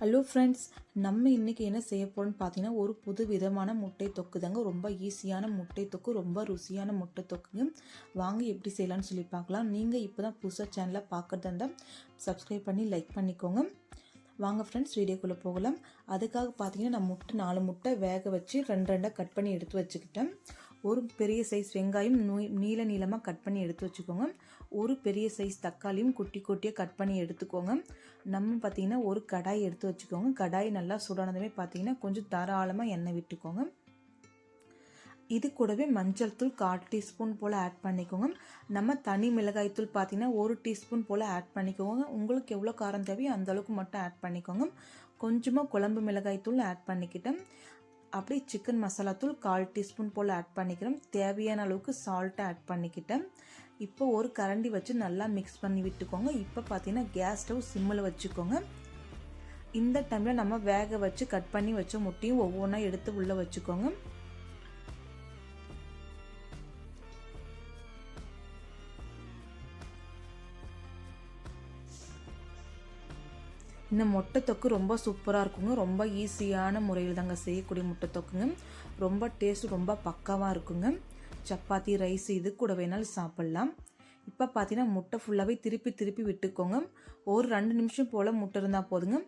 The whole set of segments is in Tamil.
ஹலோ ஃப்ரெண்ட்ஸ், நம்ம இன்றைக்கி என்ன செய்ய போகிறோம்னு பார்த்தீங்கன்னா, ஒரு புது விதமான முட்டை தொக்கு தாங்க. ரொம்ப ஈஸியான முட்டை தொக்கு, ரொம்ப ருசியான முட்டை தொக்குங்க. வாங்க எப்படி செய்யலாம்னு சொல்லி பார்க்கலாம். நீங்கள் இப்போ தான் புதுசாக சேனலை பார்க்குறதா இருந்தால் சப்ஸ்கிரைப் பண்ணி லைக் பண்ணிக்கோங்க. வாங்க ஃப்ரெண்ட்ஸ், வீடியோக்குள்ளே போகலாம். அதுக்காக பார்த்தீங்கன்னா, நான் 4 முட்டை வேக வச்சு 2 கட் பண்ணி எடுத்து வச்சுக்கிட்டேன். ஒரு பெரிய சைஸ் வெங்காயம் நீளமாக கட் பண்ணி எடுத்து வச்சுக்கோங்க. ஒரு பெரிய சைஸ் தக்காளியும் குட்டி குட்டியாக கட் பண்ணி எடுத்துக்கோங்க. நம்ம பார்த்தீங்கன்னா ஒரு கடாய் எடுத்து வச்சுக்கோங்க. கடாய் நல்லா சுடானதுமே பார்த்தீங்கன்னா கொஞ்சம் தாராளமாக எண்ணெய் விட்டுக்கோங்க. இது கூடவே மஞ்சள் தூள் 1/4 டீஸ்பூன் போல் ஆட் பண்ணிக்கோங்க. நம்ம தனி மிளகாய் தூள் பார்த்தீங்கன்னா 1 டீஸ்பூன் போல் ஆட் பண்ணிக்கோங்க. உங்களுக்கு எவ்வளோ காரம் தேவையோ அந்தளவுக்கு மட்டும் ஆட் பண்ணிக்கோங்க. கொஞ்சமாக குழம்பு மிளகாய் தூள் ஆட் பண்ணிக்கிட்டேன். அப்படி சிக்கன் மசாலா தூள் 1/4 டீஸ்பூன் போல் ஆட் பண்ணிக்கிறேன். தேவையான அளவுக்கு சால்ட்டை ஆட் பண்ணிக்கிட்டேன். இப்போ ஒரு கரண்டி வச்சு நல்லா மிக்ஸ் பண்ணி விட்டுக்கோங்க. இப்போ பார்த்தீங்கன்னா கேஸ் ஸ்டவ் சிம்மில் வச்சுக்கோங்க. இந்த டைமில் நம்ம வேக வச்சு கட் பண்ணி வச்ச முட்டையும் ஒவ்வொன்றா எடுத்து உள்ளே வச்சுக்கோங்க. இந்த முட்டை தொக்கு ரொம்ப சூப்பராக இருக்குங்க. ரொம்ப ஈஸியான முறையில் தாங்க செய்யக்கூடிய முட்டை தொக்குங்க. ரொம்ப டேஸ்ட் ரொம்ப பக்காவாக இருக்குங்க. சப்பாத்தி, ரைஸ் இது கூட வேணாலும் சாப்பிட்லாம். இப்போ பார்த்தீங்கன்னா முட்டை ஃபுல்லாகவே திருப்பி விட்டுக்கோங்க. ஒரு 2 நிமிஷம் போல் முட்டை இருந்தால் போதுங்க.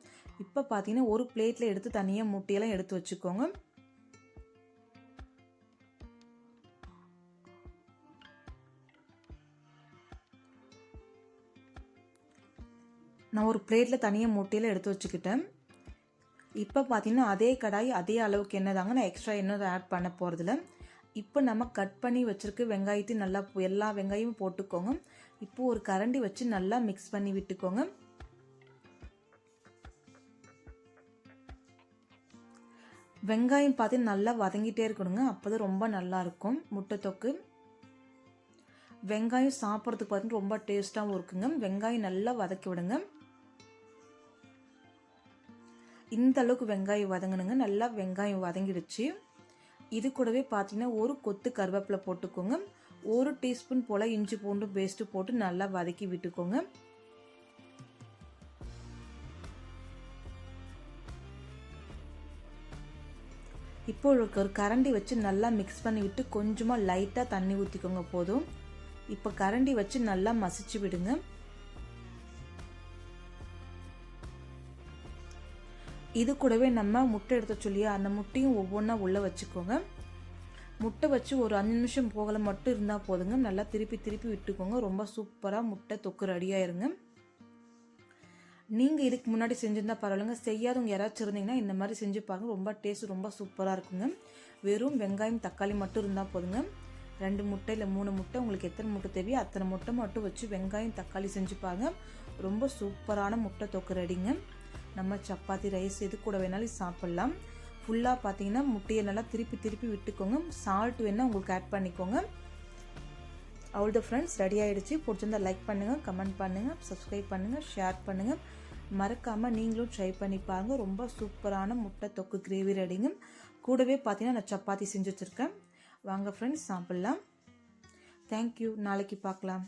இப்போ பார்த்தீங்கன்னா ஒரு பிளேட்டில் எடுத்து தனியாக முட்டையெல்லாம் எடுத்து வச்சுக்கோங்க. நான் ஒரு பிளேட்டில் தனியாக முட்டையில் எடுத்து வச்சுக்கிட்டேன். இப்போ பார்த்தீங்கன்னா அதே கடாய் அதே அளவுக்கு எண்ணெய் தாங்க. நான் எக்ஸ்ட்ரா எண்ணெய் ஆட் பண்ண போகிறதில்ல. இப்போ நம்ம கட் பண்ணி வச்சுருக்க வெங்காயத்தையும் நல்லா எல்லா வெங்காயமும் போட்டுக்கோங்க. இப்போ ஒரு கரண்டி வச்சு நல்லா மிக்ஸ் பண்ணி விட்டுக்கோங்க. வெங்காயம் பார்த்து நல்லா வதங்கிட்டே இருக்கணுங்க. அப்போ தான் ரொம்ப நல்லாயிருக்கும் முட்டை தொக்கு. வெங்காயம் சாப்பிட்றதுக்கு பார்த்தீங்கன்னா ரொம்ப டேஸ்ட்டாகவும் இருக்குங்க. வெங்காயம் நல்லா வதக்கி விடுங்க. இந்த அளவுக்கு வெங்காயம் வதங்கணுங்க. நல்லா வெங்காயம் வதங்கிடுச்சு. இது கூடவே பார்த்தீங்கன்னா ஒரு கொத்து கருவேப்பிலை போட்டுக்கோங்க. 1 டீஸ்பூன் போல் இஞ்சி பூண்டு பேஸ்ட்டு போட்டு நல்லா வதக்கி விட்டுக்கோங்க. இப்போ ஒரு கரண்டி வச்சு நல்லா மிக்ஸ் பண்ணி விட்டு கொஞ்சமாக லைட்டாக தண்ணி ஊற்றிக்கோங்க போதும். இப்போ கரண்டி வச்சு நல்லா மசிச்சு விடுங்க. இது கூடவே நம்ம முட்டை எடுத்து சொல்லியா அந்த முட்டையும் ஒவ்வொன்றா உள்ளே வச்சுக்கோங்க. முட்டை வச்சு ஒரு 5 நிமிஷம் போகல மட்டும் இருந்தால் போதுங்க. நல்லா திருப்பி விட்டுக்கோங்க. ரொம்ப சூப்பராக முட்டை தொக்கு ரெடியாயிருங்க. நீங்கள் இதுக்கு முன்னாடி செஞ்சுருந்தா பரவாயில்லைங்க. செய்யாதவங்க யாராச்சும் இருந்தீங்கன்னா இந்த மாதிரி செஞ்சு பாருங்க. ரொம்ப டேஸ்ட் ரொம்ப சூப்பராக இருக்குங்க. வெறும் வெங்காயம் தக்காளி மட்டும் இருந்தால் போதுங்க. 2 முட்டை இல்லை 3 முட்டை உங்களுக்கு எத்தனை முட்டை தேவையோ அத்தனை முட்டை மட்டும் வச்சு வெங்காயம் தக்காளி செஞ்சு பாருங்க. ரொம்ப சூப்பரான முட்டை தொக்கு ரெடிங்க. நம்ம சப்பாத்தி, ரைஸ் இது கூட வேணாலும் சாப்பிட்லாம். ஃபுல்லாக பார்த்தீங்கன்னா முட்டையை நல்லா திருப்பி விட்டுக்கோங்க. சால்ட் வேணால் உங்களுக்கு ஆட் பண்ணிக்கோங்க. அவ்வளோ ஃப்ரெண்ட்ஸ், ரெடி ஆகிடுச்சு. பிடிச்சிருந்தா லைக் பண்ணுங்கள், கமெண்ட் பண்ணுங்கள், சப்ஸ்கிரைப் பண்ணுங்கள், ஷேர் பண்ணுங்கள். மறக்காமல் நீங்களும் ட்ரை பண்ணி பாருங்கள். ரொம்ப சூப்பரான முட்டை தொக்கு கிரேவி ரெடிங்க. கூடவே பார்த்தீங்கன்னா நான் சப்பாத்தி செஞ்சு வச்சுருக்கேன். வாங்க ஃப்ரெண்ட்ஸ் சாப்பிட்லாம். தேங்க்யூ. நாளைக்கு பார்க்கலாம்.